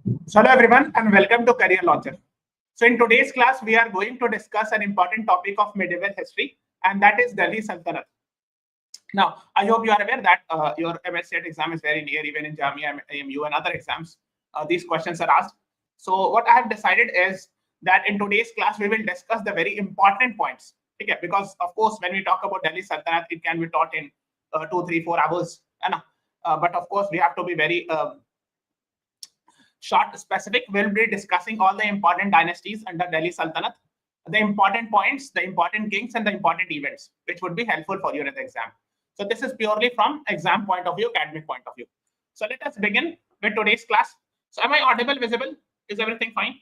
So hello everyone and welcome to Career Launcher. So in today's class, we are going to discuss an important topic of medieval history, and that is Delhi Sultanate. Now, I hope you are aware that your MHCET exam is very near, even in Jamia, AMU, and other exams. These questions are asked. So what I have decided is that in today's class, we will discuss the very important points. Okay? Because of course, when we talk about Delhi Sultanate, it can be taught in 2, 3, 4 hours. But of course, we have to be very short specific. We'll be discussing all the important dynasties under Delhi Sultanate, the important points, the important kings, and the important events, which would be helpful for you in the exam. So this is purely from exam point of view, academic point of view. So let us begin with today's class. So am I audible, visible? Is everything fine?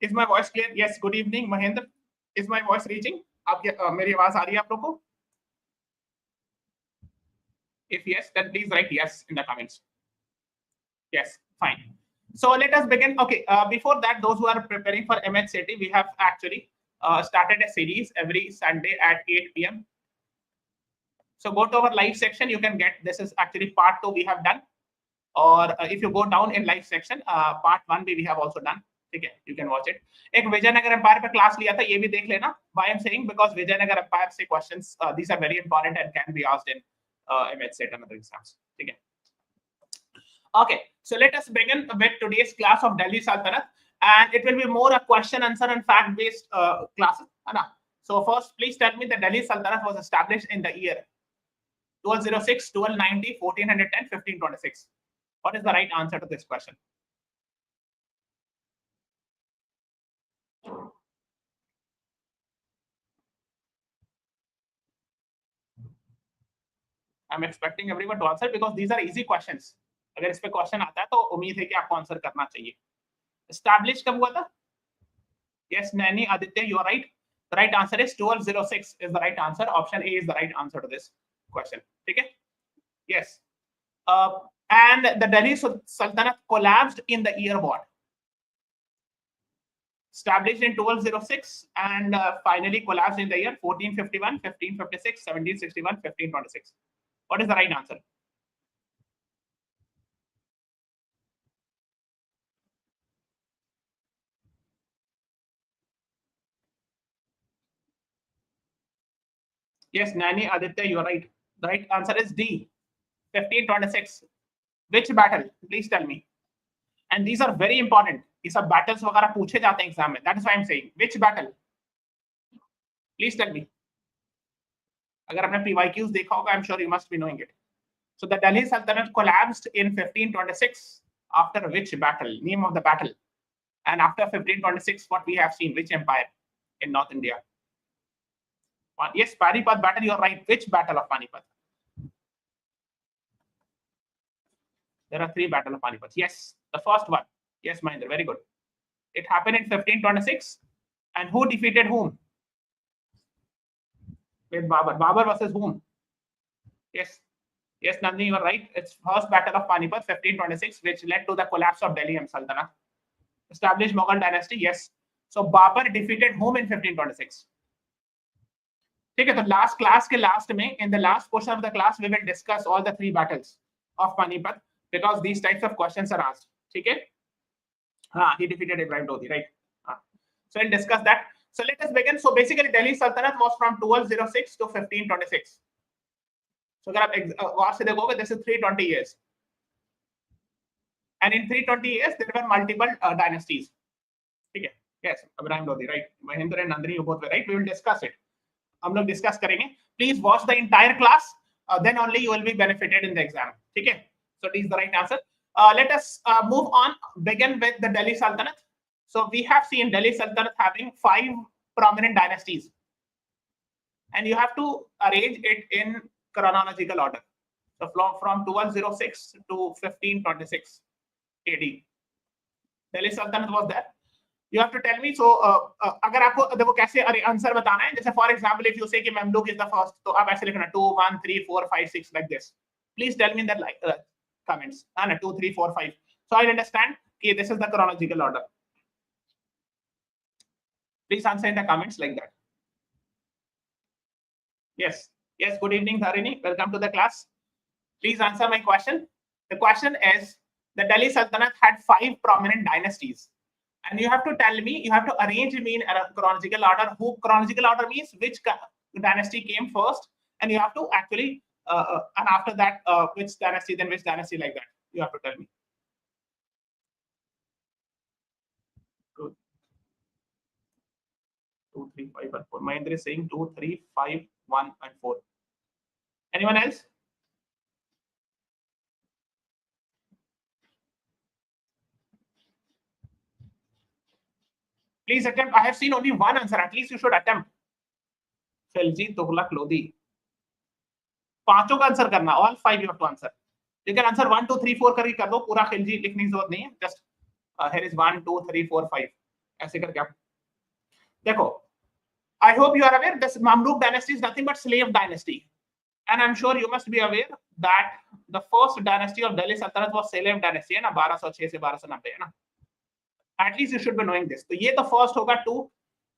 Is my voice clear? Yes. Good evening, Mahendra. Is my voice reaching? मेरी आवाज आ रही है आप लोगों को? If yes, then please write yes in the comments. Yes, fine. So let us begin. Okay, before that, those who are preparing for MHCET, we have actually started a series every Sunday at 8 p.m. So go to our live section. You can get, this is actually part 2 we have done. Or if you go down in live section, part 1 we have also done. Okay, you can watch it. एक Vijayanagar empire पे class लिया था, ये भी देख लेना. Why I'm saying? Because Vijayanagara empire से questions, these are very important and can be asked in MHCET and other exams. Okay. Okay, so let us begin with today's class of Delhi Sultanate, and it will be more a question, answer, and fact-based classes. So first, please tell me the Delhi Sultanate was established in the year 1206, 1290, 1410, 1526. What is the right answer to this question? I'm expecting everyone to answer because these are easy questions. अगर इस पे question आता है तो उम्मीद है कि आपको आंसर करना चाहिए. Established कब हुआ था? Yes, Nani Aditya, you are right. The right answer is 1206 is the right answer. Option A is the right answer to this question. Okay? Yes. And the Delhi Sultanate collapsed in the year what? Established in 1206 and finally collapsed in the year 1451, 1556, 1761, 1526. What is the right answer? Yes, Nani Aditya, you are right. The right answer is D, 1526. Which battle? Please tell me. And these are very important. ये सब battles वगैरह पूछे जाते हैं exam में. That is why I'm saying. Which battle? Please tell me. अगर आपने PYQs देखा होगा, I'm sure you must be knowing it. So the Delhi Sultanate collapsed in 1526. After which battle? Name of the battle. And after 1526, what we have seen? Which empire in North India? Yes, Panipat battle. You are right. Which battle of Panipat? There are 3 battles of Panipat. Yes, the first one. Yes, Mahendra, very good. It happened in 1526. And who defeated whom? With Babur. Babur versus whom? Yes. Yes, Nandini, you are right. It's first battle of Panipat, 1526, which led to the collapse of Delhi Sultanate. Established Mughal dynasty, yes. So Babur defeated whom in 1526? ठीक है, तो last class के last में, in the last portion of the class, we will discuss all the 3 battles of Panipat because these types of questions are asked. ठीक है? He defeated Ibrahim Lodi, right? So we'll discuss that. So let us begin. So basically, Delhi Sultanate was from 1206 to 1526. So अगर आप वहां से देखोगे, this is 320 years. And in 320 years, there were multiple dynasties. ठीक है? Yes, Ibrahim Lodi, right? Mahendra and Nandini, you both were right. We will discuss it. हम लोग discuss करेंगे. Please watch the entire class. Then only you will be benefited in the exam. ठीक है? So this is the right answer. Let us move on. Begin with the Delhi Sultanate. So we have seen Delhi Sultanate having 5 prominent dynasties, and you have to arrange it in chronological order. So from 1206 to 1526 AD, Delhi Sultanate was there. You have to tell me. So अगर आपको देखो कैसे answer बताना है, जैसे for example if you से कि Mamluk is the first, तो आप ऐसे लिखना 2 1 3 4 5 6 like this. Please tell me in the comments. 2 3 4 5. So I'll understand कि this is the chronological order. Please answer in the comments like that. Yes. Yes, good evening, Dharini. Welcome to the class. Please answer my question. The question is, the Delhi Sultanate had 5 prominent dynasties, and you have to tell me, you have to arrange me in a chronological order. Who chronological order means which dynasty came first, and you have to actually and after that which dynasty, then which dynasty, like that. You have to tell me. Good. 2, 3, 5, and 4. Mahendra is saying 2, 3, 5, 1, and 4. Anyone else? Please attempt. I have seen only one answer. At least you should attempt. Khilji, Tughlaq, Lodi. पांचों का answer करना. All 5 you have to answer. You can answer 1, 2, 3, 4 करके कर दो. पूरा खिलजी लिखने की जरूरत नहीं है. Just here is 1, 2, 3, 4, 5. ऐसे करके आप देखो. I hope you are aware this Mamluk dynasty is nothing but slave dynasty, and I'm sure you must be aware that the first dynasty of Delhi Sultanate was slave dynasty, है ना, 1206 से 1290, है ना. At least you should be knowing this. तो ये तो first होगा 2,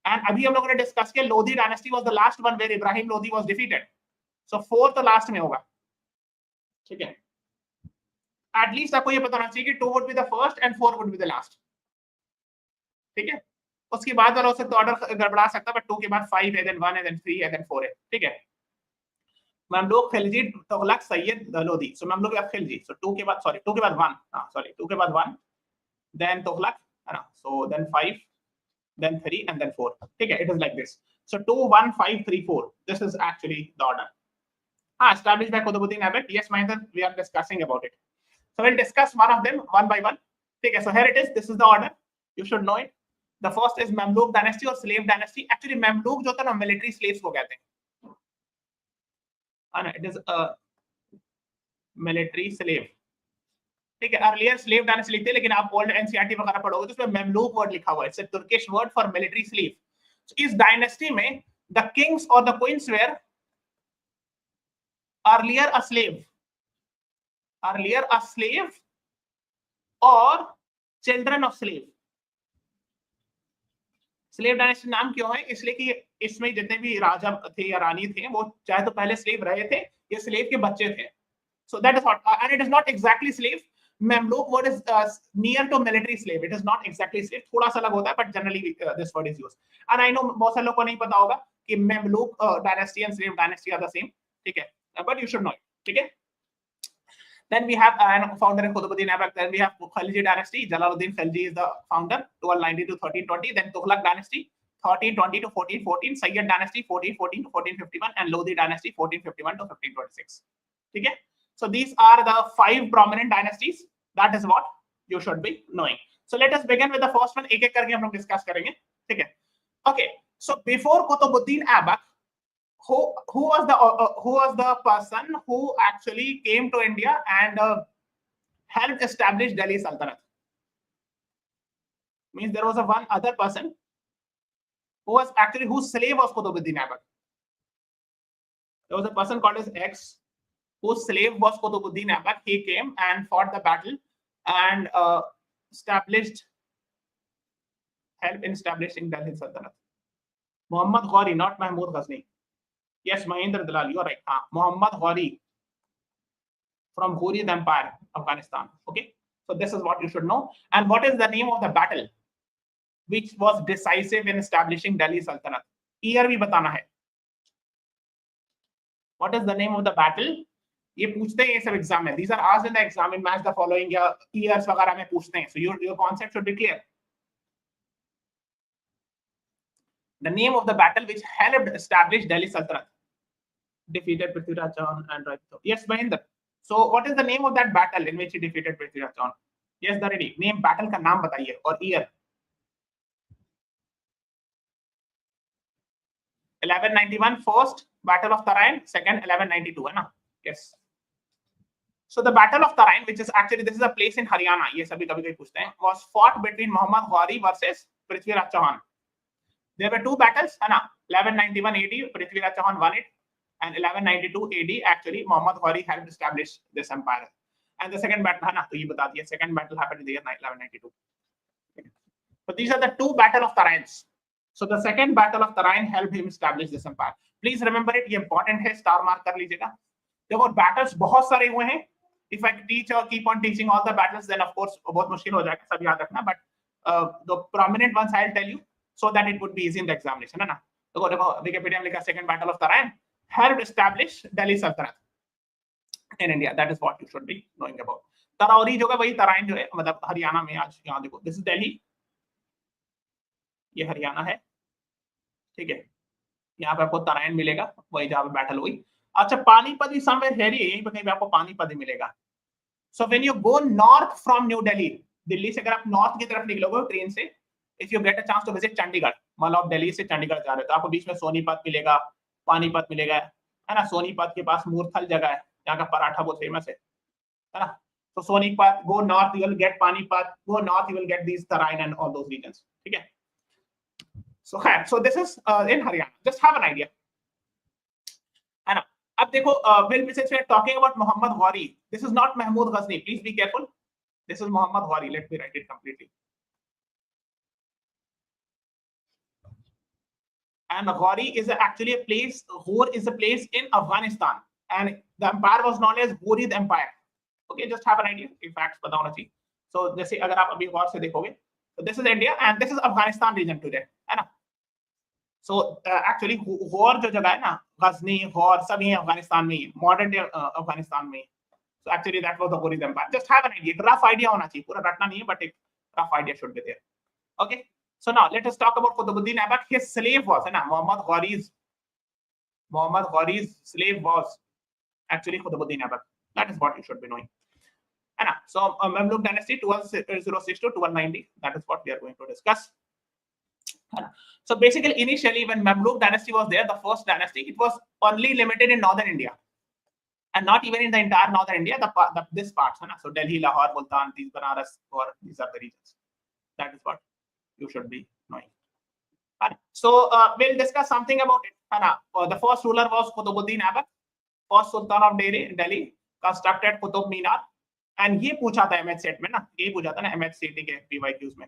and अभी हम लोगों ने discuss किया Lodi dynasty was the last one where Ibrahim Lodi was defeated. So 4 तो last में होगा, ठीक है. At least आपको ये पता होना चाहिए कि 2 would be the first and 4 would be the last, ठीक है. उसके बाद वाला हो सकता है ऑर्डर गड़बड़ा सकता है, बट 2 के बाद 5 है, then 1 है, then 3 है, then 4 है, ठीक है. ममलूक, खिलजी, तुगलक, सैयद, लोधी. सो ममलूक के बाद खिलजी. सो 2 के बाद 2 के बाद 1, हां सॉरी 2 के बाद 1, then तुगलक, है ना. सो then 5, then 3, and then 4, ठीक है. It is like this. So 2, 1, 5, 3, 4. This is actually the order. Established by Qutbuddin Aibak. Yes, Mahendra, we are discussing about it. So we'll discuss one of them one by one. ठीक है. So here it is. This is the order. You should know it. The first is Mamluk dynasty or slave dynasty. Actually, Mamluk जो था ना, military slaves को कहते हैं. It is a military slave. ठीक है. Earlier slave dynasty लिखते हैं, लेकिन आप old NCERT वगैरह पढ़ोगे तो उसमें Mamluk word लिखा हुआ है. It's a Turkish word for military slave. So इस dynasty में the kings or the queens were earlier a slave or children of slave. Slave dynasty नाम क्यों है? इसलिए कि इसमें जितने भी राजा थे या रानी थे वो चाहे तो पहले स्लेव रहे थे या स्लेव के बच्चे थे. So that is what, and it is not exactly slave. Mamluk word is near to military slave. It is not exactly slave. थोड़ा सा अलग होता है, but generally this word is used. And I know बहुत सारे लोगों को नहीं पता होगा कि Mamluk dynasty and slave dynasty are the same. ठीक है, but you should know it. ठीक है. Then we have founder in Qutbuddin Aibak. Then we have Khilji dynasty. Jalaluddin Khilji is the founder, 1290 to 1320. Then Tughlaq dynasty, 1320 to 1414. Sayyid dynasty, 1414 to 1451, and Lodi dynasty, 1451 to 1526. Okay. So these are the 5 prominent dynasties. That is what you should be knowing. So let us begin with the first one. एक-एक करके हम लोग discuss करेंगे. ठीक है. Okay. So before Qutbuddin Aibak, who was the person who actually came to India and helped establish Delhi Sultanate? Means there was one other person whose slave was Qutbuddin Aibak. There was a person called as X, whose slave was Qutbuddin Aibak. He came and fought the battle and helped in establishing Delhi Sultanate. Muhammad Ghori, not Mahmud Ghazni. Yes, Mahendra Dalal, you are right. Muhammad Ghori from Ghuriyad Empire, Afghanistan. Okay, so this is what you should know. And what is the name of the battle which was decisive in establishing Delhi Sultanate? Year भी बताना है. What is the name of the battle? ये पूछते हैं ये सब exam में. These are asked in the exam in match the following या years वगैरह में पूछते हैं. So your concept should be clear. The name of the battle which helped establish Delhi Sultanate. Defeated Prithviraj Chauhan and right. Yes, Mahendra. So what is the name of that battle in which he defeated Prithviraj Chauhan? Yes, the ready. Name battle का नाम बताइए और year. 1191 first battle of Tarain, second 1192 है ना? Yes. So the battle of Tarain, which is actually this is a place in Haryana. ये सभी कभी-कभी पूछते हैं. Was fought between Muhammad Ghori versus Prithviraj Chauhan. There were 2 battles, है ना? 1191 AD, Prithviraj Chauhan won it, and 1192 AD actually Muhammad Ghori helped establish this empire. And the second battle, है ना? तो ये बता दिया. Second battle happened in the year 1192. Okay. So these are the 2 battle of Tarains. So the second battle of Tarain helped him establish this empire. Please remember it. ये important है. Star mark कर लीजिएगा. देखो battles बहुत सारे हुए हैं. if I teach or keep on teaching all the battles, then of course बहुत मुश्किल हो जाएगा, सब याद रखना. But the prominent ones I'll tell you so that it would be easy in the examination, है ना. तो देखो Wikipedia में लिखा second battle of Tarain helped establish Delhi Sultanate in India. That is what you should be knowing about. तराउरी जो है वही तराइन जो है मतलब हरियाणा में. आज यहाँ देखो, this is Delhi, ये हरियाणा है, ठीक है. यहाँ पे आपको तराइन मिलेगा, वही जहाँ पे बैटल हुई. अच्छा, पानीपत भी समवेयर है, यहीं पे कहीं पे आपको पानीपत ही मिलेगा. So when you go north from New Delhi, Delhi से अगर आप नॉर्थ की तरफ निकलोगे ट्रेन से, if you get a chance to visit Chandigarh, मतलब आप दिल्ली से चंडीगढ़ जा रहे हो तो आपको बीच में सोनीपत मिलेगा, पानीपत मिलेगा, है ना. सोनीपत के पास मूर्थल जगह है, यहाँ का पराठा बहुत फेमस है ना. तो Sonipat, go north you will get Panipat, go north you will get these Tarain and all those regions, ठीक है. So this is in Haryana. Just have an idea, है ना. अब देखो, since we are talking about Muhammad Ghori, this is not Mahmud Ghazni. Please be careful. This is Muhammad Ghori. Let me write it completely. And Ghori is actually a place. Ghor is a place in Afghanistan, and the empire was known as Ghurid Empire. Okay, just have an idea. In fact, पता होना चाहिए. So जैसे अगर आप अभी गौर से देखोगे, so this is India and this is Afghanistan region today, है ना. So actually गौर जो जगह है ना, गजनी, गौर सब ये अफगानिस्तान में ही, मॉडर्न डे अफगानिस्तान में. So actually that was the Ghurid Empire. Just have an idea, rough idea होना चाहिए, पूरा रटना नहीं है, but एक rough idea should be there. Okay. So now let us talk about Qutbuddin Aibak. His slave was, na, Muhammad Ghori's slave was actually Qutbuddin Aibak. That is what you should be knowing. So Mamluk dynasty 1206 to 1290. That is what we are going to discuss. So basically, initially when Mamluk dynasty was there, the first dynasty, it was only limited in northern India, and not even in the entire northern India. This part, so Delhi, Lahore, Multan, these Banaras, or these are the regions. That is what you should be knowing. So we'll discuss something about it. The first ruler was Qutbuddin Aibak, first Sultan of Delhi, constructed Qutub Minar. And ये पूछा था MHCET में ना, ये पूछा था ना MHCET के PYQs में.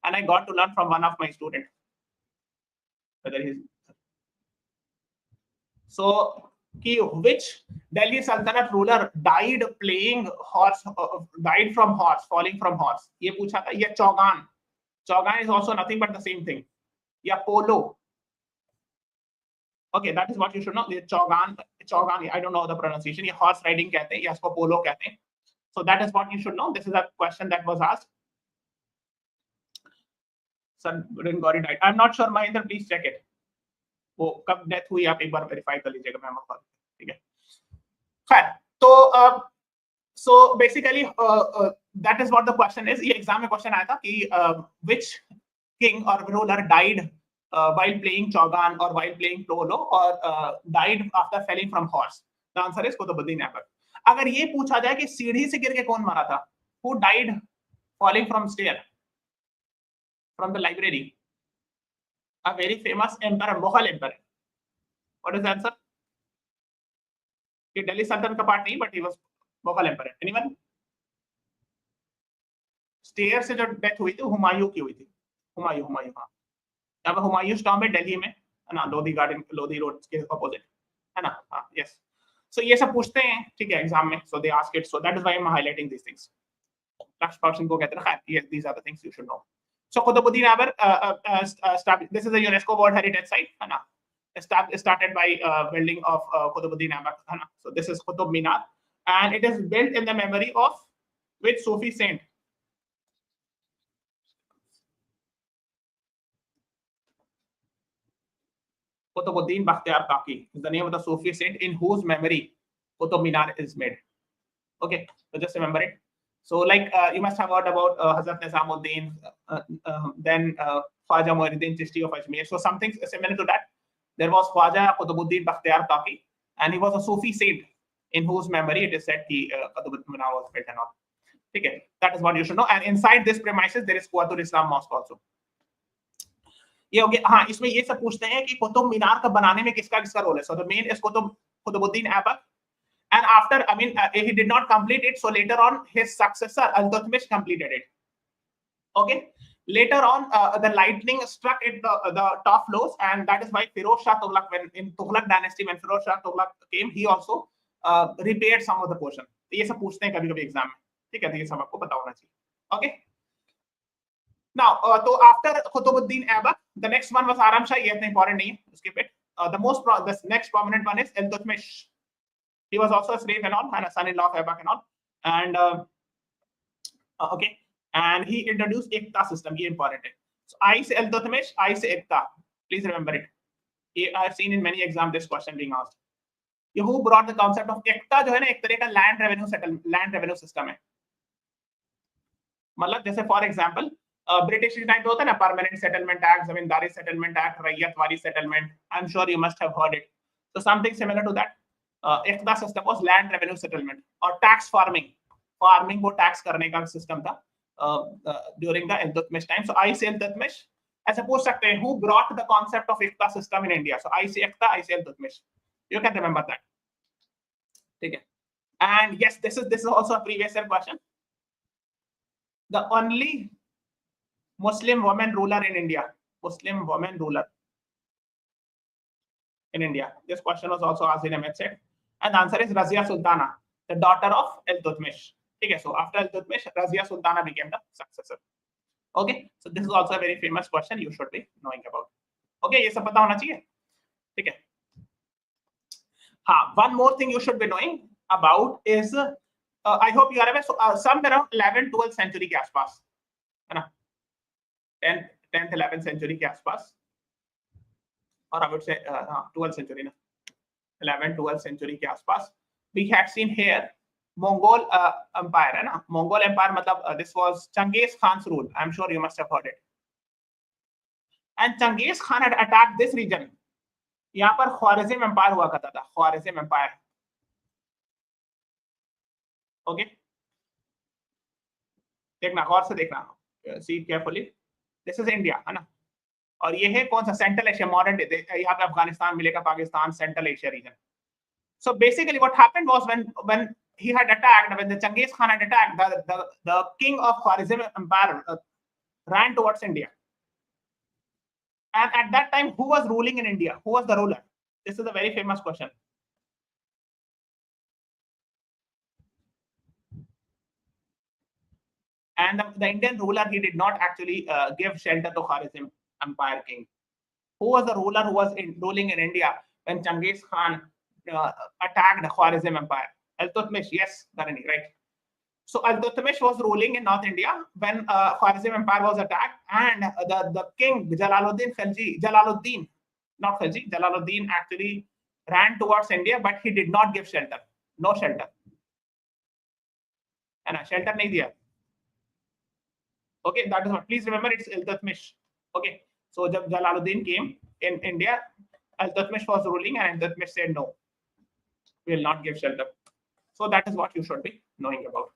And I got to learn from one of my students whether he's so which Delhi Sultanate ruler died playing horse, died from horse, falling from horse. ये पूछा था. ये Chaugan is also nothing but the same thing. या polo. Okay, that is what you should know. ये Chaugan, I don't know the pronunciation. ये horse riding कहते हैं, या इसको polo कहते हैं. So that is what you should know. This is a question that was asked. Son Gori died. I'm not sure, Mahinder, please check it. वो कब death हुई आप एक बार वेरीफाई कर लीजिएगा, मैं आपको, ठीक है. खैर, तो so basically that is what the question is. ये एग्जाम में क्वेश्चन आया था कि which king or ruler died while playing Chaugan or while playing polo or died after falling from horse. The answer is Qutbuddin Aibak. अगर ये पूछा जाए कि सीढ़ी से गिर के कौन मारा था, who died falling from stair from the library? A very famous emperor, Mughal emperor. What is the answer? ये Delhi Sultanate का पार्ट नहीं, but he was Mughal emperor. Anyone? Stair से जो डेथ हुई थी हुमायूं की हुई थी. हुमायूं हाँ. यहाँ पे हुमायूं टॉम्ब है दिल्ली में, है ना, लोधी गार्डन, लोधी रोड के अपोजिट, है ना. हाँ, यस. So ये सब पूछते हैं, ठीक है, एग्जाम में. So they ask it. So that is why I'm highlighting these things. Last person को कहते हैं ना. Yes, these are the things you should know. So Qutbuddin Aibak, this is a UNESCO World Heritage Site, है ना. Started by building of Qutbuddin Aibak, है ना. So this is Qutub Minar, and it is built in the memory of which Sufi saint? Qutbuddin Bakhtiyar Kaki is the name of the Sufi saint in whose memory Qutub Minar is made. Okay, so just remember it. So like you must have heard about Hazrat Nizamuddin, then Khwaja Muinuddin Chishti of Ajmer. So something similar to that. There was Khwaja Qutbuddin Bakhtiyar Kaki, and he was a Sufi saint in whose memory it is said Qutub Minar was built and all. Okay, that is what you should know. And inside this premises there is Quwatul Islam Mosque also. ये हो गया. हाँ, इसमें ये सब पूछते हैं कि कुतुब मीनार का बनाने में किसका रोल है. So the main is Qutbuddin Aibak, and after, I mean, he did not complete it, so later on his successor Al-Tutmish completed it. Okay, later on the lightning struck at the top floors, and that is why Firoz Shah Tughlaq, when in Tughlaq dynasty, when Firoz Shah Tughlaq came, he also repaired some of the portion. ये सब पूछते हैं कभी कभी exam में, ठीक है, तो ये सब आपको पता होना चाहिए। ओके, नाउ तो after Qutbuddin Aibak the next one was Aram Shah, ये इतना इंपॉर्टेंट नहीं है, उसके पे the next prominent one is Iltutmish. He was also a slave and all, and a son-in-law of Aibak and all, and okay, and he introduced Iqta system. ये important है. So I say Iltutmish, I say Iqta. Please remember it. I have seen in many exams this question being asked. Who brought the concept of Iqta? जो है ना एक तरह का land revenue system है. मतलब जैसे for example ब्रिटिश टाइम पे होता है ना permanent settlement act, zamindari settlement act, ryotwari settlement, I am sure you must have heard it. So something similar to that. Iqta system was land revenue settlement और tax farming को tax करने का system था during the Iltutmish time. So I say Iltutmish. ऐसे पूछ सकते हैं who brought the concept of iqta system in India. So I say iqta, I say Iltutmish. You can remember that, ठीक है. And yes, this is also a previous year question. The only Muslim woman ruler in India. Muslim woman ruler in India. This question was also asked in MHCET, and the answer is Razia Sultana, the daughter of Iltutmish. Okay, so after Iltutmish, Razia Sultana became the successor. Okay, so this is also a very famous question you should be knowing about. Okay, ये सब पता होना चाहिए, ठीक है. हाँ, one more thing you should be knowing about is I hope you are aware. So some around 11th-12th century के आसपास, है ना, 10th 11th century के आसपास, और I would say 12th century ना, 11th 12th century के आसपास, we had seen here Mongol empire, है ना. Mongol empire मतलब this was Genghis Khan's rule. I'm sure you must have heard it. And Genghis Khan had attacked this region. यहाँ पर ख्वारिज़म empire हुआ करता था, ख्वारिज़म empire. Okay, देखना, गौर से देखना, see carefully. This is India, है ना, और ये है कौन सा, सेंट्रल एशिया, मॉडर्न डे. यहाँ पे अफगानिस्तान मिलेगा, Pakistan, central Asia region. So basically what happened was when he had attacked, when the Genghis Khan had attacked, the king of Khwarizm empire ran towards India. And at that time, who was ruling in India? Who was the ruler? This is a very famous question. And the Indian ruler, he did not actually give shelter to Khwarizm Empire king. Who was the ruler who was ruling in India when Genghis Khan attacked the Khwarizm Empire? Iltutmish, yes, Dharani, right. So Iltutmish was ruling in North India when Khwarizm Empire was attacked, and the king Jalaluddin actually ran towards India, but he did not give shelter. No shelter. And shelter nahi diya. Okay, that is what. Please remember, it's Iltutmish. Okay, so jab Jalaluddin came in India, Iltutmish was ruling, and Iltutmish said no, we will not give shelter. So that is what you should be knowing about.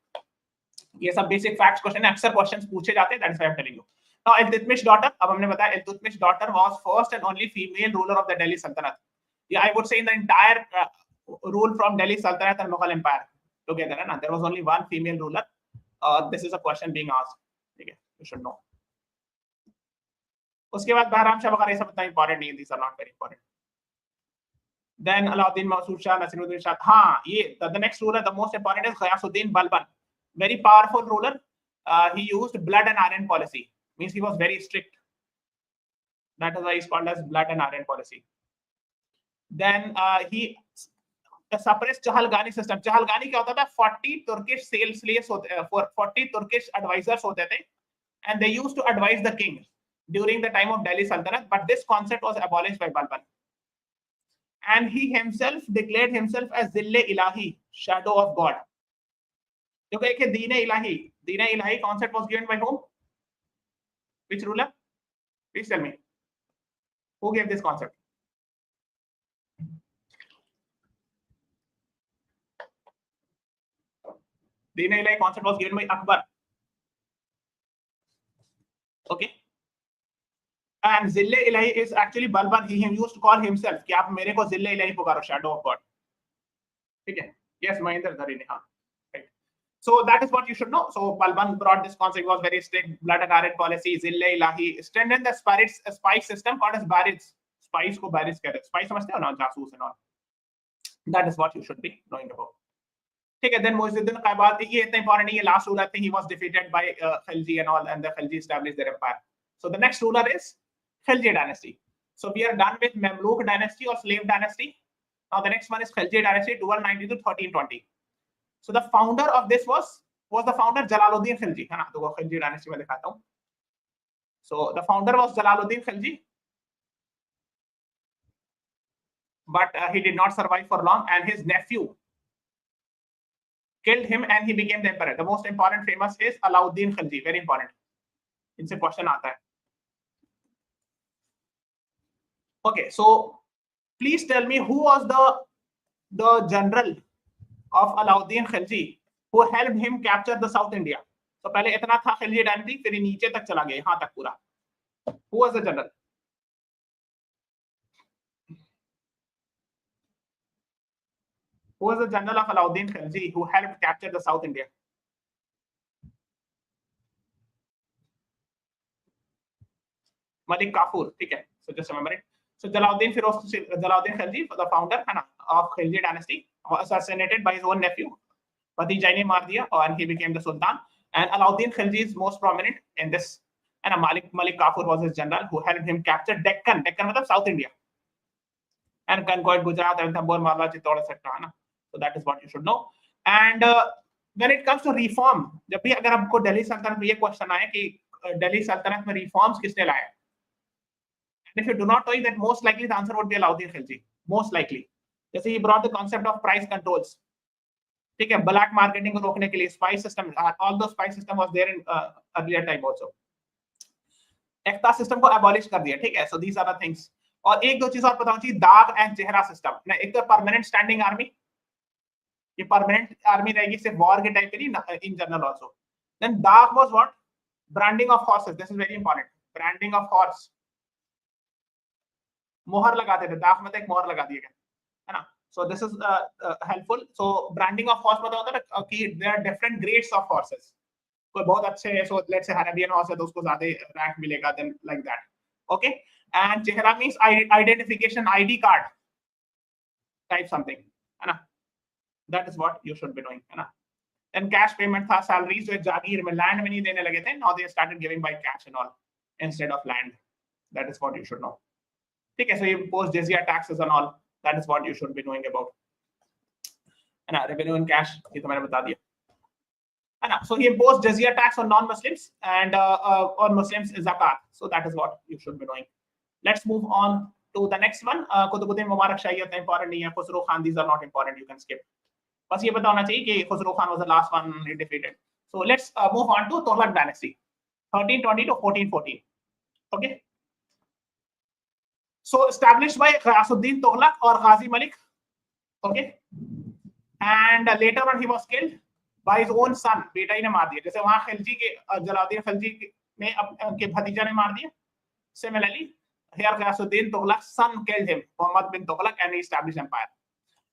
ये सब basic facts question है, अक्सर questions पूछे जाते हैं. That is why I am telling you. Now Iltutmish daughter, अब हमने बताया Iltutmish daughter was first and only female ruler of the Delhi Sultanate. Yeah, I would say in the entire rule from Delhi Sultanate and Mughal Empire together, है ना, there was only one female ruler. This is a question being asked. You should know. उसके बाद बहराम शाह वगैरह सब इतना important नहीं है, these are not very important. Then Alauddin Masood Shah, Nasiruddin Shah. हाँ, ये the next ruler, the most important is Ghayasuddin Balban. Very powerful ruler. He used blood and iron policy. Means he was very strict. That is why he's called as blood and iron policy. Then he suppressed Chahalgani system. Chahalgani क्या होता था? 40 Turkish sales slaves होते, 40 Turkish advisors होते थे, and they used to advise the king during the time of Delhi Sultanate. But this concept was abolished by Balban, and he himself declared himself as Zille Ilahi, shadow of God. जो एक है Deen Ilahi concept was given by whom? Which ruler? Please tell me. Who gave this concept? Deen Ilahi concept was given by Akbar. Okay. And Zille Ilahi is actually Balban. He used to call himself कि आप मेरे को Zille Ilahi Pukaro, shadow of God. ठीक है? Yes, Mahendra Dhari ne, हाँ. Right. So that is what you should know. So Balban brought this concept. Was very strict blood and iron policy. Zille Ilahi strengthened the spy system called as Barids. Spies को Barids कहते हैं. Spies समझते हो ना, जासूस and all. That is what you should be knowing about. ठीक है. Then Muizzuddin Qaibad, ये इतना important नहीं है. Last ruler thing, he was defeated by Khilji and all, and the Khilji established their empire. So the next ruler is Khilji dynasty. So we are done with Mamluk dynasty or slave dynasty. Now the next one is Khilji dynasty, 1290 to 1320. So the founder of this was the founder Jalaluddin Khilji. है ना, तो वो Khilji dynasty में दिखाता हूँ. So the founder was Jalaluddin Khilji, but he did not survive for long, and his nephew killed him, and he became the emperor. The most important famous is Alauddin Khilji. Very important. इनसे question आता है. Okay, so please tell me who was the general of Alauddin Khilji who helped him capture the South India. So पहले इतना था Khilji dynasty, फिर नीचे तक चला गया, यहाँ तक पूरा. Who was the general? Who was the general of Alauddin Khilji who helped capture the South India? Malik Kafur. Okay, so just remember it. So Jalaluddin Khilji, the founder of Khilji dynasty, was assassinated by his own nephew. Bhatijai ne maar diya, and he became the Sultan. And Alauddin Khilji is most prominent in this. And Malik Kafur was his general who helped him capture Deccan. Deccan means South India. And conquered Gujarat, Ranthambore, Malwa, Chittor, etc. So that is what you should know. And when it comes to reform, जब भी अगर आपको Delhi Sultanate में ये question आए कि Delhi Sultanate में reforms किसने लाए? And if you do not know, that most likely the answer would be Alauddin Khilji. Most likely. जैसे he brought the concept of price controls. ठीक है, black marketing को रोकने के लिए spice system, all those spice system was there in earlier time also. Ekta system को abolish कर दिया, ठीक है. So these are the things. और एक दो चीज और बताऊं चाहिए, दाग एंड चेहरा सिस्टम. एक तो परमानेंट स्टैंडिंग आर्मी, ये परमानेंट आर्मी रहेगी सिर्फ वॉर के टाइम पे नहीं, इन जनरल आल्सो. देन दाग was what? Branding of horses. This is very important. Branding of horse, मोहर लगाते थे, दाग में तो एक मोहर लगा दिया गया, है ना. So this is helpful. So branding of horse पता होता है कि there are different grades of horses. कोई बहुत अच्छे है, सो लेट्स से हरेबियन हॉर्स है तो उसको ज्यादा रैंक मिलेगा, then like that. Okay. And चेहरा means identification, ID card type something, है ना. That is what you should be doing, है ना. Then cash payment था, salaries जो जागीर में land में नहीं देने लगे थे, now they started giving by cash and all instead of land. That is what you should know. ठीक है. So you impose jizya taxes and all. That is what you should be knowing about, है ना. Revenue in cash ये तो मैंने बता दिया, है ना. So he imposed jizya tax on non-Muslims and on Muslims zakat. So that is what you should be knowing. Let's move on to the next one. Qutbuddin Mubarak Shahi इतना important नहीं है. Khusro Khan, these are not important. You can skip. बस ये पता होना चाहिए कि Khusro Khan was the last one he defeated. So let's move on to Tughlaq dynasty, 1320 to 1414. Okay. So established by Ghiyasuddin Tughlaq or Ghazi Malik. Okay. And later on he was killed by his own son. बेटा ही ने मार दिया. जैसे वहाँ खिलजी के जलालुद्दीन खिलजी ने के भतीजा ने मार दिया. Similarly, here Ghiyasuddin Tughlaq's son killed him, Muhammad bin Tughlaq, and he established empire.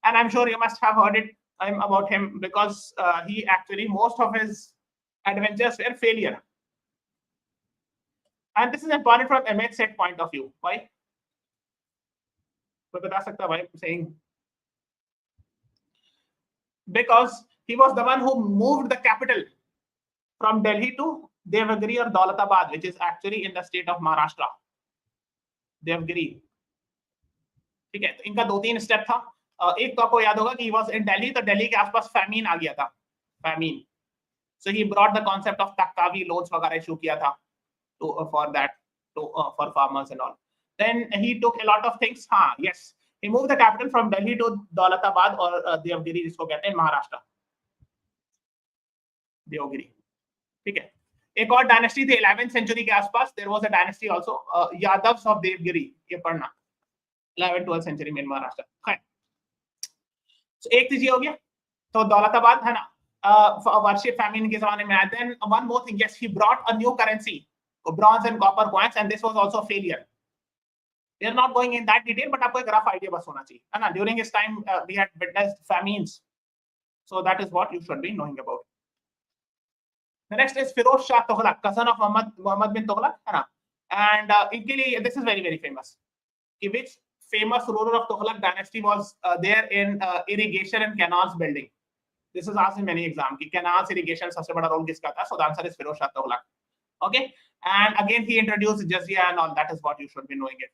And I'm sure you must have heard it about him because he actually, most of his adventures were failure. And this is important from MHCET point of view. Why? कोई बता सकता है why I'm saying? Because he was the one who moved the capital from Delhi to Devagiri or Daulatabad, which is actually in the state of Maharashtra. Devagiri. ठीक है. तो इनका दो तीन स्टेप था. एक तो आपको याद होगा कि he was in Delhi, तो दिल्ली के आसपास famine आ गया था. Famine. So he brought the concept of Taktavi loans वगैरह इशू किया था to for that to for farmers and all. Then he took a lot of things. हाँ, yes. He moved the capital from Delhi to Daulatabad or Devagiri, जिसको कहते हैं Maharashtra. Devagiri. ठीक है. एक और डायनेस्टी थी 11th सेंचुरी के आसपास. There was a dynasty also, Yadavs of Devagiri. ये पढ़ना 11th-12th सेंचुरी में महाराष्ट्र. खैर. So एक चीज हो गया. तो दौलताबाद है ना, वार्षिक फैमिन के जमाने में आए. Then one more thing, yes, he brought a new currency, bronze and copper coins, and this was also a failure. We are not going in that detail, but आपको एक rough idea बस होना चाहिए, है ना. During his time, we had witnessed famines, so that is what you should be knowing about. The next is Firoz Shah Tughlaq, cousin of Muhammad bin Tughlaq, है ना. And इनके लिए this is very very famous. Which famous ruler of Tughlaq dynasty was there in irrigation and canals building? This is asked in many exam कि canals irrigation सबसे बड़ा role किसका था? So the answer is Firoz Shah Tughlaq. Okay, and again he introduced jizya and all. That is what you should be knowing it.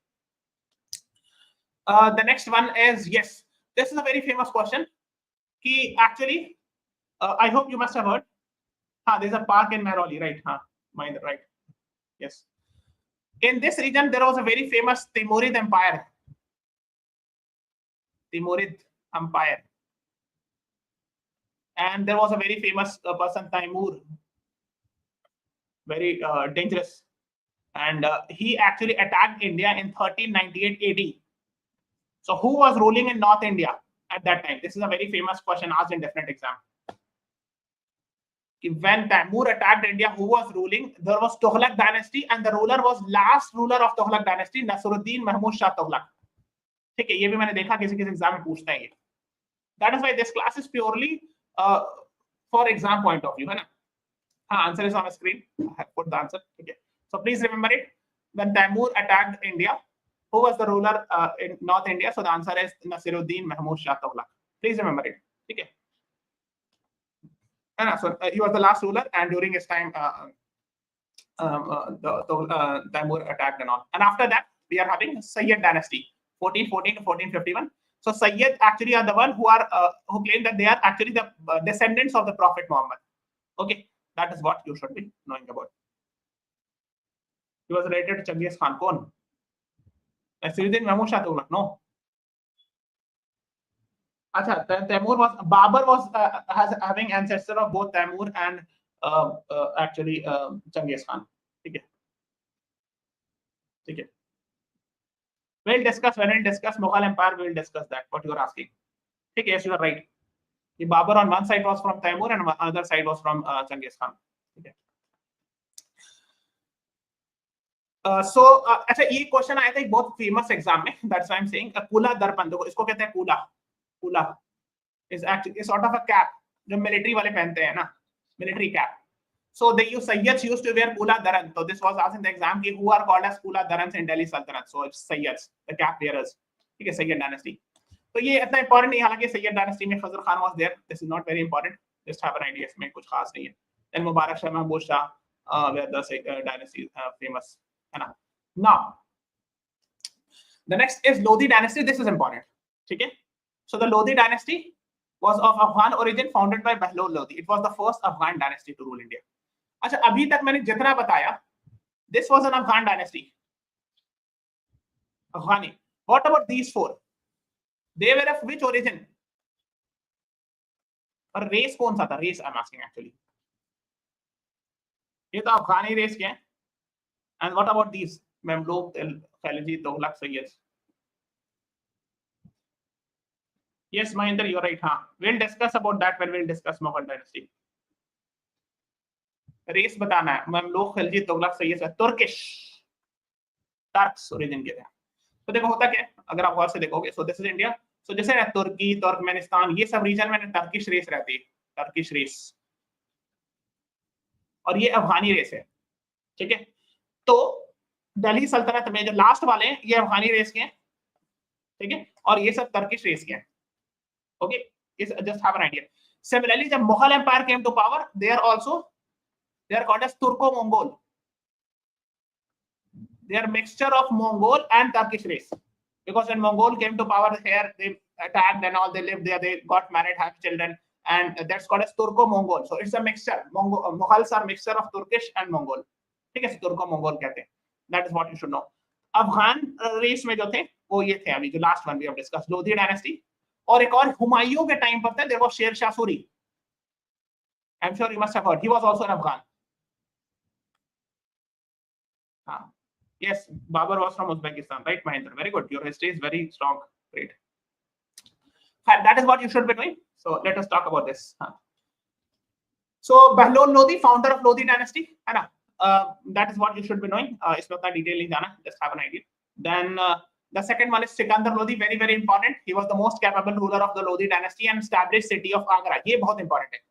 The next one is, yes, this is a very famous question. Ki actually, I hope you must have heard. There's a park in Mehrauli, right? Mind right? Yes. In this region, there was a very famous Timurid Empire. Timurid Empire. And there was a very famous person, Taimur, very dangerous. And he actually attacked India in 1398 AD. So who was ruling in North India at that time? This is a very famous question asked in different exam. When Taimur attacked India, who was ruling? There was Tughlaq dynasty, and the ruler was last ruler of Tughlaq dynasty, Nasruddin Mahmud Shah Tughlaq. ठीक है, ये भी मैंने देखा किसी exam में पूछता है ये. That is why this class is purely for exam point of view, है ना? Answer is on the screen. I have put the answer. Okay. So please remember it. When Taimur attacked India, who was the ruler in North India? So the answer is Nasruddin Mahmud Shah Tughlaq. Please remember it. Okay. So he was the last ruler, and during his time, Taimur attacked and all. And after that, we are having Sayyid dynasty, 1414 to 1451. So Sayyid actually are the one who claim that they are actually the descendants of the Prophet Muhammad. Okay, that is what you should be knowing about. He was related to Genghis Khan. Kon? Nasruddin Mahmud Shah Tughlaq. No. Acha, Babur was having ancestor of both Taimur and actually Genghis Khan. Okay. Okay. We'll discuss when we'll discuss Mughal Empire. We'll discuss that. What you are asking. Okay, yes, you are right. The Babur on one side was from Taimur and on other side was from Genghis Khan. Okay. So, अच्छा ये question आया था एक बहुत famous exam में. That's why I'm saying कूला दर्पण. देखो इसको कहते हैं कूला. कूला is actually a sort of a cap जो मिलिट्री वाले पहनते हैं ना, military cap. So they Sayyids used to wear kula daran. So this was asked in the exam ki who are called as kula darans in Delhi Sultanate. So it's Sayyids, the cap wearers. ठीक है, Sayyid dynasty. तो ये इतना important नहीं, हालांकि Sayyid dynasty में Khazar Khan was there. This is not very important. Just have an idea. इसमें कुछ खास नहीं है. Then Mubarak Shah, Mahmud Shah, were the dynasties famous. Now, the next is Lodi dynasty. This is important. Okay. So the Lodi dynasty was of Afghan origin, founded by Bahlol Lodi. It was the first Afghan dynasty to rule India. अच्छा, अभी तक मैंने जितना बताया, this was an Afghan dynasty. Afghani. What about these four? They were of which origin? और race कौन सा था? Race I'm asking actually. ये तो अफगानी race के हैं. And what about these? Mamluk, Khilji, Tughlaq, Sayyid. Yes, Mahinder, you're right. We'll discuss about that when we'll discuss Mughal dynasty. Race बताना है. Mamluk, Khilji, Tughlaq, Sayyid, Turkish. Turks origin के थे. तो देखो होता क्या है, अगर आप गौर से देखोगे. So this is India. So जैसे तुर्की, तुर्कमेनिस्तान, ये सब रीजन में टर्किश रेस रहती है. Turkish race. और ये अफगानी रेस है. ठीक है. तो दिल्ली सल्तनत में जो लास्ट वाले हैं ये अफगानी रेस के हैं. ठीक है. और ये सब टर्किश रेस के हैं. Okay, just have an idea. Similarly, जब Mughal Empire came to power, they are called as Turco-Mongol. They are a mixture of Mongol and Turkish race. Because when Mongol came to power here, they attacked and all. They lived there. They got married, have children, and that's called as Turco-Mongol. So it's a mixture. Mughals are mixture of Turkish and Mongol. ठीक है, Turco-Mongol कहते हैं. That is what you should know. Afghan race में जो थे वो ये थे अभी जो last one we have discuss, Lodhi dynasty. और एक और हुमायूं के टाइम पर थे, there was Sher Shah Suri. I am sure you must have heard. He was also an Afghan. Yes, Babur was from Uzbekistan, right, Mahendra? Very good. Your history is very strong. Great. That is what you should be doing. So let us talk about this. So Bahlol Lodi, founder of Lodi dynasty, that is what you should be knowing. Isme utna detail nahi jana, just have an idea. Then the second one is Sikandar Lodi, very very important. He was the most capable ruler of the Lodi dynasty and established city of Agra. ये बहुत important है.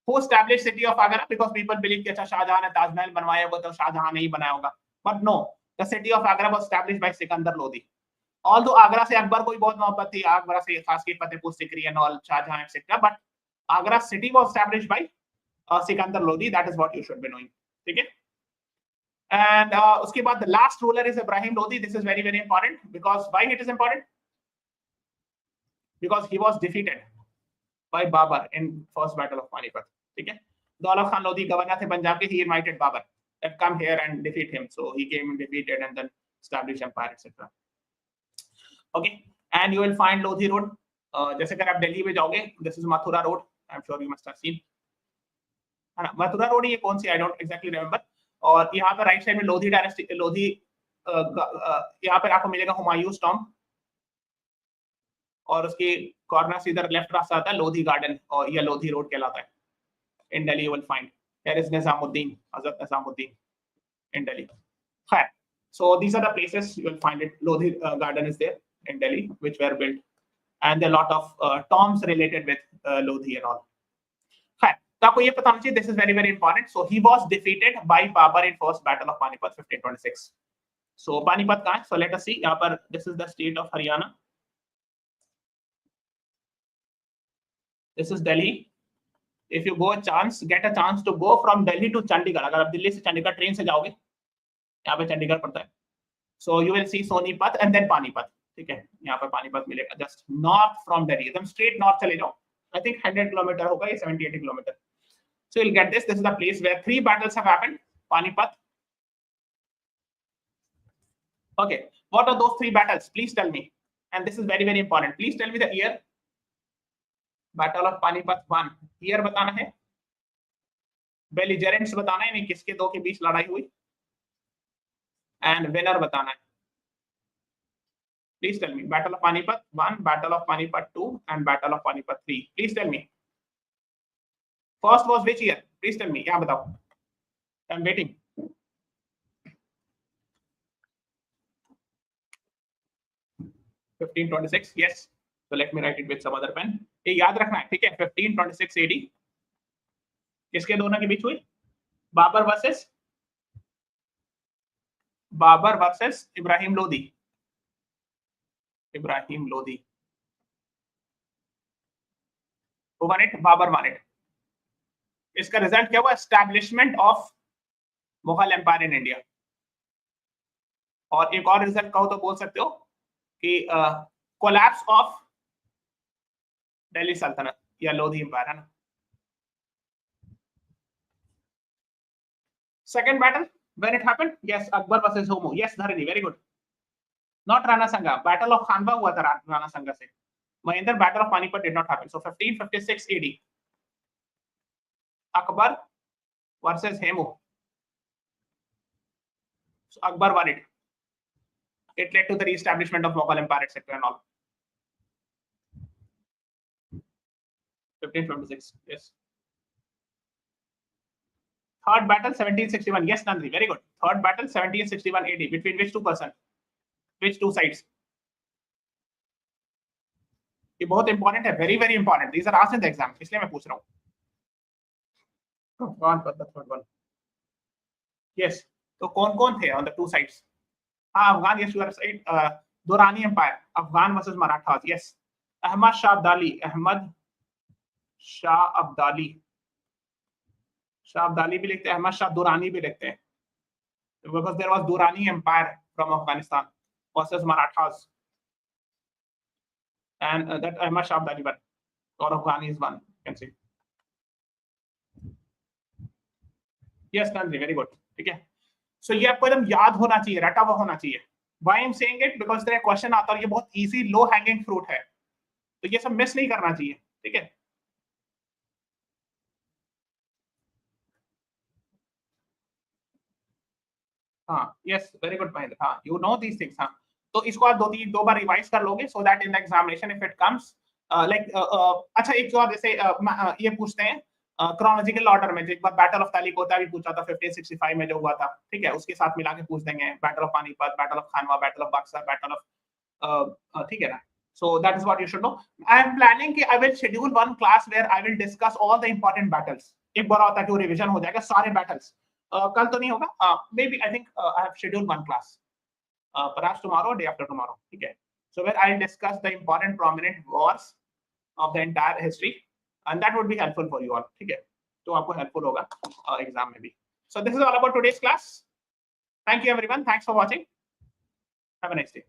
Who established city of Agra? Because people believe कि अच्छा शाहजहां ने ताजमहल बनवाया होगा तो शाहजहां नहीं बनाया होगा. But no, the city of Agra was established by Sikandar Lodi. Although Agra से अकबर को भी बहुत मोहब्बत थी, Agra से खास के Fatehpur Sikri and all, Shahjahan etc. But Agra city was established by Sikandar Lodi. That is what you should be knowing. Okay. And uske baad, the last ruler is Ibrahim Lodi. This is very, very important. Because why it is important? Because he was defeated by Babar in first battle of Panipat. Okay. Daulat Khan Lodi, governor the Punjab, he invited Babar to come here and defeat him. So he came and defeated and then established empire, etc. Okay. And you will find Lodi Road. जैसे अगर आप दिल्ली में जाओगे, this is Mathura Road. I'm sure you must have seen. है ना, Mathura road ये कौन सी, I don't exactly remember. और यहाँ पर राइट साइड में लोधी डायनेस्टी, लोधी यहाँ पर आपको मिलेगा हुमायूंस टॉम्ब, और उसके कॉर्नर से इधर लेफ्ट रास्ता आता है लोधी गार्डन, और या लोधी रोड कहलाता है. In Delhi you will find there is Nizamuddin, Hazrat Nizamuddin in Delhi. Khair. So these are the places you will find it. Lodi garden is there in Delhi, which were built, and there are a lot of tombs related with Lodi and all. Khair. तो आपको ये पता होना चाहिए, this is very, very important. So he was defeated by Babar in first battle of Panipat 1526. So Panipat कहाँ है? So let us see. यहाँ पर this is the state of Haryana. This is Delhi. If you get a chance to go from Delhi to Chandigarh, अगर आप दिल्ली से Chandigarh train से जाओगे, यहाँ पे चंडीगढ़ पड़ता है. So you will see Sonipat and then Panipat. ठीक है, यहाँ पर पानीपत मिलेगा. Just north from Delhi, एकदम straight north चले जाओ. I think 100 kilometer होगा, ये 70-80 kilometer. So you'll get this. This is the place where 3 battles have happened. Panipat. Okay, what are those 3 battles? Please tell me. And this is very, very important. Please tell me the year. Battle of Panipat 1. Year बताना है. Belligerents बताना है, नहीं किसके दो के बीच लड़ाई हुई. And winner बताना है. Please tell me. Battle of Panipat 1, Battle of Panipat 2, and Battle of Panipat 3. Please tell me. First was which year? Please tell me. यहाँ बताओ. I'm waiting. (1526) Yes. So let me write it with some other pen. ये याद रखना है, ठीक है? 1526 AD. किसके दोनों के बीच हुई? Babur versus Ibrahim Lodi. Ibrahim Lodi. Who won it? Babur won it. इसका रिजल्ट क्या हुआ? Establishment of Mughal empire in India. और एक और रिजल्ट कहो तो बोल सकते हो कि कोलैप्स ऑफ दिल्ली सल्तनत या लोधी एम्पायर, है ना. Second battle, when it happened? Yes, Akbar versus Homo. Yes, Dharani, very good. Not Rana Sanga. Battle of Khanwa हुआ था Rana Sanga से. Mahendra, Battle of Panipat did not happen. So 1556 AD. Akbar versus Hemu. So Akbar won it. It led to the re-establishment of Mughal Empire, etc. and all. 1526. Yes. Third battle 1761. Yes, Nandri, very good. Third battle 1761 AD. Between which two person? Which two sides? ये बहुत important है, very very important. These are asked in the exam, इसलिए मैं पूछ रहा हूँ. One for the third one. Yes. तो कौन कौन थे on the two sides? हाँ, Afghan. Yes, you are right. Durrani Empire, Afghan versus Marathas. Yes. Ahmad Shah Abdali. Ahmad Shah Abdali. Shah Abdali भी लिखते हैं, अहमद शाह दुरानी भी लिखते हैं. Because there was Durrani Empire from Afghanistan versus Marathas. And that Ahmad Shah Abdali won, or Afghani is one, you can see. Yes, Nandri, very good. ठीक है. So ये आपको एकदम याद होना चाहिए, रटा हुआ होना चाहिए. Why I'm saying it? Because तेरा क्वेश्चन आता है, ये बहुत easy, low hanging fruit है. तो ये सब मिस नहीं करना चाहिए, ठीक है. हाँ, yes, very good point. हाँ, you know these things. हाँ, तो इसको आप दो बार रिवाइज कर लोगे, so that in the examination if it comes अच्छा एक जो जैसे ये पूछते हैं क्रोनोलॉजिकल ऑर्डर में, एक बार बैटल ऑफ तालिकोटा भी पूछा था 1565 में जो हुआ था, ठीक है, उसके साथ मिला के पूछ देंगे. Battle of Panipat, battle of Khanwa, battle of Buxar, battle of ठीक है ना. So that is what you should know. I am planning कि I will schedule one class where I will discuss all the important battles. एक बार होता है कि वो revision हो जाएगा सारे battles. कल तो नहीं होगा. Maybe I think I have scheduled one class. Perhaps tomorrow or day after tomorrow. ठीक है. So where I will discuss the important prominent wars of the entire history. and that would be helpful for you all. ठीक है, तो आपको helpful होगा exam में भी. So this is all about today's class. Thank you everyone. Thanks for watching. Have a nice day.